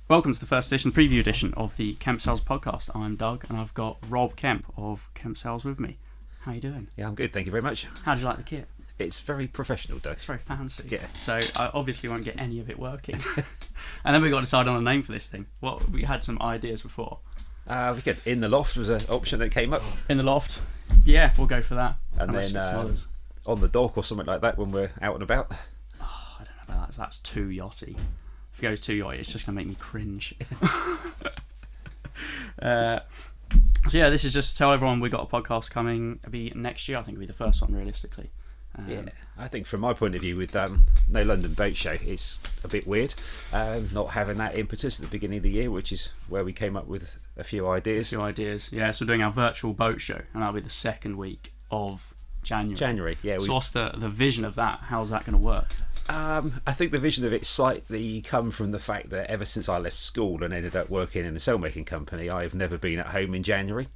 Welcome to the first edition, preview edition of the Kemp Sales podcast. I'm Doug, and I've got Rob Kemp of Kemp Sales with me. How are you doing? Yeah, I'm good, thank you very much. How do you like the kit? It's very professional, Doug. It's very fancy. Yeah. So I obviously won't get any of it working. And then we got to decide on a name for this thing. Well, we had some ideas before. We could. In the Loft was an option that came up. In the Loft. Yeah, we'll go for that. And then On the Dock or something like that when we're out and about. Oh, I don't know about that. That's too yachty. If it goes too yachty, it's just going to make me cringe. So yeah, this is just to tell everyone we've got a podcast coming. It'll be next year. I think it'll be the first one, realistically. Yeah, I think from my point of view with no London Boat Show, it's a bit weird not having that impetus at the beginning of the year, which is where we came up with a few ideas. Yeah, so we're doing our virtual boat show, and that'll be the second week of January. Yeah. So what's the vision of that? How's that going to work? I think the vision of it slightly come from the fact that ever since I left school and ended up working in a sailmaking company, I've never been at home in January.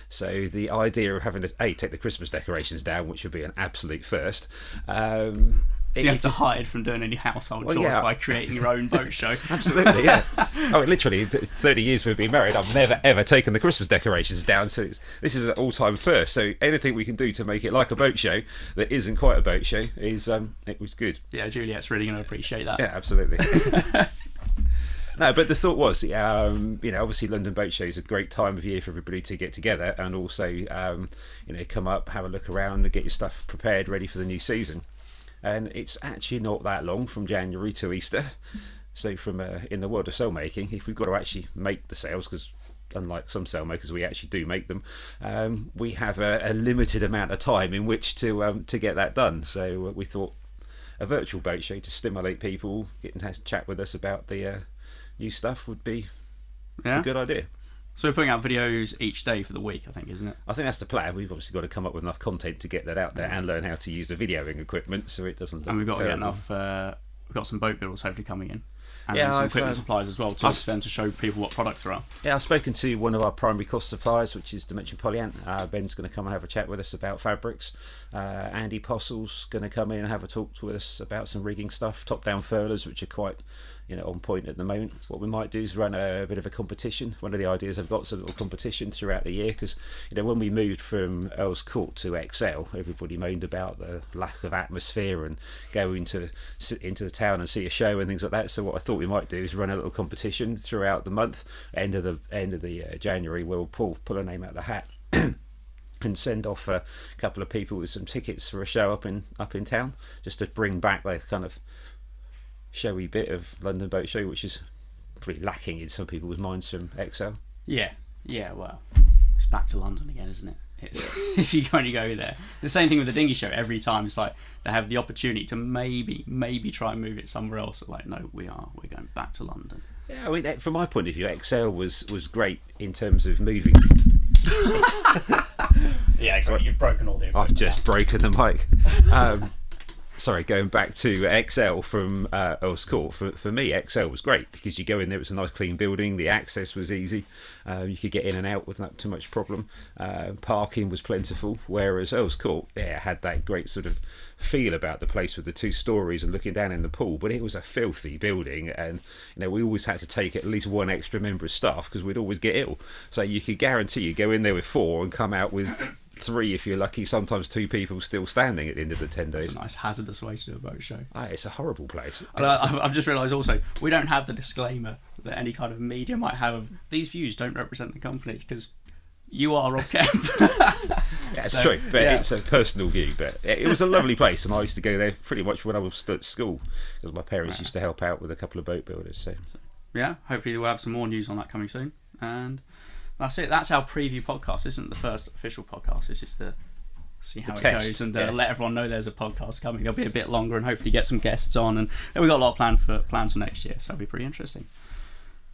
So the idea of having to take the Christmas decorations down, which would be an absolute first. So you have to hide from doing any household chores by creating your own boat show. Absolutely, yeah. I mean, literally, 30 years we've been married, I've never ever taken the Christmas decorations down. So this is an all-time first. So anything we can do to make it like a boat show that isn't quite a boat show is it was good. Yeah, Juliet's really going to appreciate that. Yeah, absolutely. No, but the thought was, obviously London Boat Show is a great time of year for everybody to get together and also, come up, have a look around and get your stuff prepared, ready for the new season. And it's actually not that long from January to Easter. So from in the world of sailmaking, if we've got to actually make the sails, because unlike some sailmakers, we actually do make them, we have a limited amount of time in which to get that done. So we thought a virtual boat show to stimulate people, getting to chat with us about the new stuff would be a good idea. So we're putting out videos each day for the week, I think, isn't it? I think that's the plan. We've obviously got to come up with enough content to get that out there and learn how to use the videoing equipment so it doesn't look And we've got terrible. to get enough. We've got some boat builders hopefully coming in. And some equipment suppliers as well, for them to show people what products are out. Yeah, I've spoken to one of our primary cost suppliers, which is Dimension Polyant. Ben's going to come and have a chat with us about fabrics. Andy Postle's going to come in and have a talk with us about some rigging stuff, top-down furlers, which are quite on point at the moment. What we might do is run a bit of a competition. One of the ideas I've got is a little competition throughout the year, because when we moved from Earl's Court to XL, everybody moaned about the lack of atmosphere and going to sit into the town and see a show and things like that. So what I thought we might do is run a little competition throughout the month. End of the January, we'll pull a name out of the hat and send off a couple of people with some tickets for a show up in town, just to bring back that kind of showy bit of London Boat Show, which is pretty lacking in some people's minds from XL. Yeah, well, it's back to London again, isn't it? If you only go there. The same thing with the dinghy show. Every time it's like they have the opportunity to maybe try and move it somewhere else. Like, no, we're going back to London. Yeah, I mean, from my point of view, XL was great in terms of moving. Yeah, exactly. You've broken all the equipment. I've just broken the mic. Sorry, going back to XL from Earl's Court, for me, XL was great because you go in there, it's a nice clean building, the access was easy, you could get in and out without too much problem, parking was plentiful, whereas Earl's Court had that great sort of feel about the place with the 2 stories and looking down in the pool, but it was a filthy building, and we always had to take at least one extra member of staff because we'd always get ill. So you could guarantee you go in there with 4 and come out with 3 if you're lucky, sometimes 2 people still standing at the end of the 10 days. It's a nice hazardous way to do a boat show. It's a horrible place. I've just realised also, we don't have the disclaimer that any kind of media might have of these views don't represent the company, because you are Rob Kemp. That's true, but it's a personal view. But it was a lovely place, and I used to go there pretty much when I was at school, because my parents used to help out with a couple of boat builders. So yeah, hopefully we'll have some more news on that coming soon. And that's it. That's our preview podcast. This isn't the first official podcast. This is the see how it goes and let everyone know there's a podcast coming. It'll be a bit longer and hopefully get some guests on. And we've got a lot of plans for next year, so it'll be pretty interesting.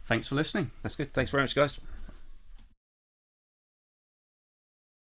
Thanks for listening. That's good. Thanks very much, guys.